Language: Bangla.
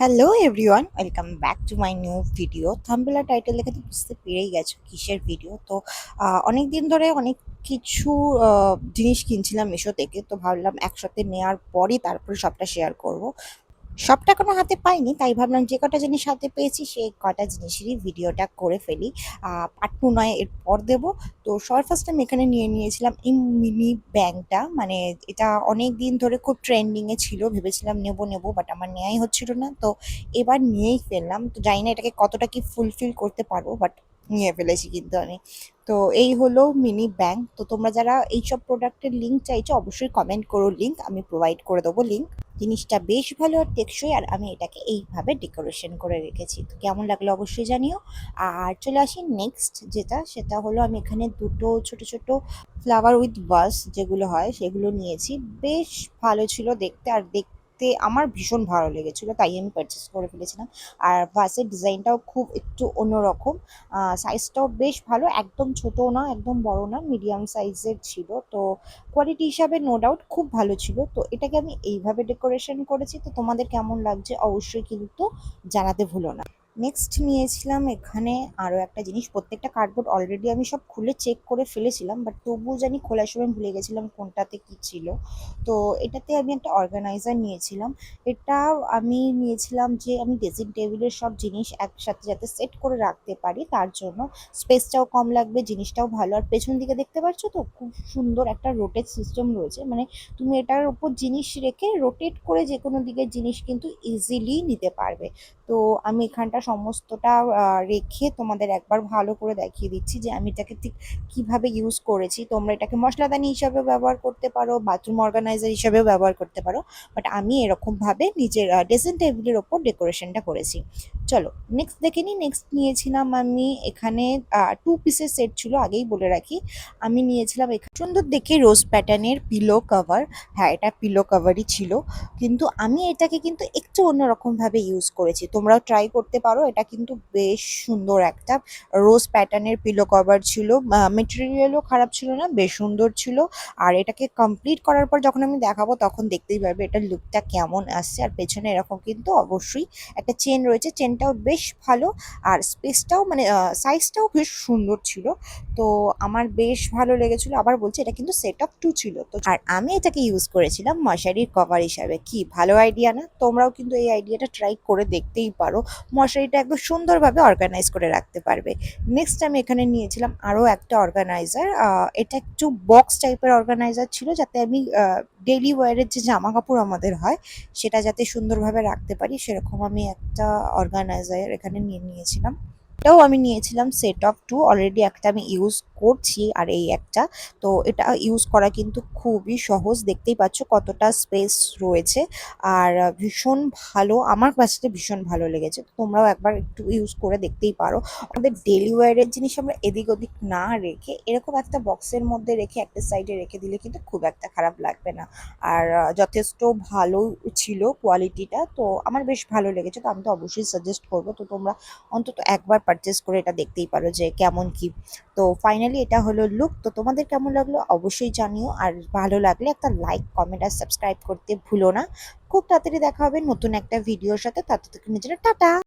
Hello everyone, welcome back to my new video. Thumbnail আর টাইটেল দেখে তো বুঝতে পেরেই গেছো কিসের ভিডিও। তো অনেক দিন ধরে অনেক কিছু জিনিস কিনছিলাম মিশো থেকে, তো ভাবলাম একসাথে নেওয়ার পরই তারপরে সবটা শেয়ার করব। সবটা এখনো হাতে পাইনি, তাই ভাবলাম যে কটা জিনিস হাতে পেয়েছি সেই কটা জিনিসেরই ভিডিওটা করে ফেলি। পার্ট টু নয় এরপর দেবো। তো সবার ফার্স্ট আমি এখানে নিয়ে নিয়েছিলাম এই মিনি ব্যাংকটা, মানে এটা অনেক দিন ধরে খুব ট্রেন্ডিংয়ে ছিল, ভেবেছিলাম নেবো নেবো, বাট আমার নেওয়াই হচ্ছিল না। তো এবার নিয়েই ফেললাম। তো জানি না এটাকে কতটা কি ফুলফিল করতে পারবো, বাট নিয়ে ফেলেছি কিন্তু আমি। তো এই হলো মিনি ব্যাংক। তো তোমরা যারা এইসব প্রোডাক্টের লিঙ্ক চাইছো অবশ্যই কমেন্ট করো, লিঙ্ক আমি প্রোভাইড করে দেবো লিঙ্ক। জিনিসটা বেশ ভালো আর টেকসই, আর আমি এটাকে এইভাবে ডেকোরেশন করে রেখেছি। তো কেমন লাগলো অবশ্যই জানিও। আর চলে আসি নেক্সট যেটা, সেটা হলো আমি এখানে দুটো ছোট ছোট ফ্লাওয়ার উইথ বাস যেগুলো হয় সেগুলো নিয়েছি। বেশ ভালো ছিল দেখতে, আর দেখতে আমার ভীষণ ভালো লেগেছিলো, তাই আমি পারচেস করে ফেলেছিলাম। আর বাসের ডিজাইনটাও খুব একটু অন্যরকম, সাইজটাও বেশ ভালো, একদম ছোটও না একদম বড় না, মিডিয়াম সাইজের ছিল। তো কোয়ালিটি হিসাবে নো ডাউট খুব ভালো ছিল। তো এটাকে আমি এইভাবে ডেকোরেশন করেছি। তো তোমাদের কেমন লাগছে অবশ্যই কিন্তু জানাতে ভুলো না। নেক্সট নিয়েছিলাম এখানে আরও একটা জিনিস। প্রত্যেকটা কার্ডবোর্ড অলরেডি আমি সব খুলে চেক করে ফেলেছিলাম, বাট তবুও জানি খোলার সময় ভুলে গেছিলাম কোনটাতে কী ছিল। তো এটাতে আমি একটা অর্গানাইজার নিয়েছিলাম। এটা আমি নিয়েছিলাম যে আমি ড্রেসিং টেবিলের সব জিনিস একসাথে যাতে সেট করে রাখতে পারি, তার জন্য স্পেসটাও কম লাগবে, জিনিসটাও ভালো। আর পেছন দিকে দেখতে পাচ্ছ তো খুব সুন্দর একটা রোটেট সিস্টেম রয়েছে, মানে তুমি এটার উপর জিনিস রেখে রোটেট করে যে কোনো দিকের জিনিস কিন্তু ইজিলি নিতে পারবে। তো আমি এখানটা সমস্তটা রেখে তোমাদের একবার ভালো করে দেখিয়ে দিচ্ছি যে আমি এটাকে ঠিক কীভাবে ইউজ করেছি। তোমরা এটাকে মশলাদানি হিসাবেও ব্যবহার করতে পারো, বাথরুম অর্গানাইজার হিসাবেও ব্যবহার করতে পারো, বাট আমি এরকমভাবে নিজের ড্রেসিং টেবিলের ওপর ডেকোরেশনটা করেছি। চলো নেক্সট দেখে নিই। নেক্সট নিয়েছিলাম আমি এখানে টু পিসের সেট ছিল, আগেই বলে রাখি। আমি নিয়েছিলাম এখানে সুন্দর দেখে রোজ প্যাটার্নের পিলো কভার। হ্যাঁ, এটা পিলো কভারই ছিল, কিন্তু আমি এটাকে কিন্তু একটু অন্যরকমভাবে ইউজ করেছি। তোমরাও ট্রাই করতে পারো। এটা কিন্তু বেশ সুন্দর একটা রোজ প্যাটার্নের পিলো কভার ছিল। মেটেরিয়ালও খারাপ ছিল না, বেশ সুন্দর ছিল। আর এটাকে কমপ্লিট করার পর যখন আমি দেখাবো তখন দেখতেই পারবে এটার লুকটা কেমন আসছে। আর পেছনে এরকম কিন্তু অবশ্যই একটা চেন রয়েছে, চেনটাও বেশ ভালো। আর স্পেসটাও মানে সাইজটাও বেশ সুন্দর ছিল। তো আমার বেশ ভালো লেগেছিলো। আবার বলছি এটা কিন্তু সেট অফ 2 ছিল। তো আর আমি এটাকে ইউজ করেছিলাম মশারির কভার হিসাবে। কি ভালো আইডিয়া না? তোমরাও কিন্তু এই আইডিয়াটা ট্রাই করে দেখতেই পারো। মশারিটা একদম সুন্দরভাবে অর্গানাইজ করে রাখতে পারবে। নেক্সট আমি এখানে নিয়েছিলাম আরও একটা অর্গানাইজার। এটা একটু বক্স টাইপের অর্গানাইজার ছিল, যাতে আমি ডেইলি ওয়্যারের যে জামা কাপড় আমাদের হয় সেটা যাতে সুন্দরভাবে রাখতে পারি, সেরকম আমি একটা অর্গানাইজার এখানে নিয়ে নিয়েছিলাম। এটাও আমি নিয়েছিলাম সেট অফ 2, অলরেডি একটা আমি ইউজ করছি আর এই একটা। তো এটা ইউজ করা কিন্তু খুবই সহজ, দেখতেই পাচ্ছ কতটা স্পেস রয়েছে। আর ভীষণ ভালো, আমার কাছে ভীষণ ভালো লেগেছে। তো তোমরাও একবার একটু ইউজ করে দেখতেই পারো। আমাদের ডেইলি ওয়্যারের জিনিস আমরা এদিক ওদিক না রেখে এরকম একটা বক্সের মধ্যে রেখে একটা সাইডে রেখে দিলে কিন্তু খুব একটা খারাপ লাগবে না। আর যথেষ্ট ভালো ছিল কোয়ালিটিটা, তো আমার বেশ ভালো লেগেছে। তো আমি তো অবশ্যই সাজেস্ট করবো। তো তোমরা অন্তত একবার পারচেস করে এটা দেখতেই পারো যে কেমন কি। তো ফাইনালি এটা হলো লুক। তো তোমাদের কেমন লাগলো অবশ্যই জানিও। আর ভালো লাগলে একটা লাইক, কমেন্ট আর সাবস্ক্রাইব করতে ভুলো না। খুব তাড়াতাড়ি দেখা হবে নতুন একটা ভিডিওর সাথে। ততক্ষণের জন্য টাটা।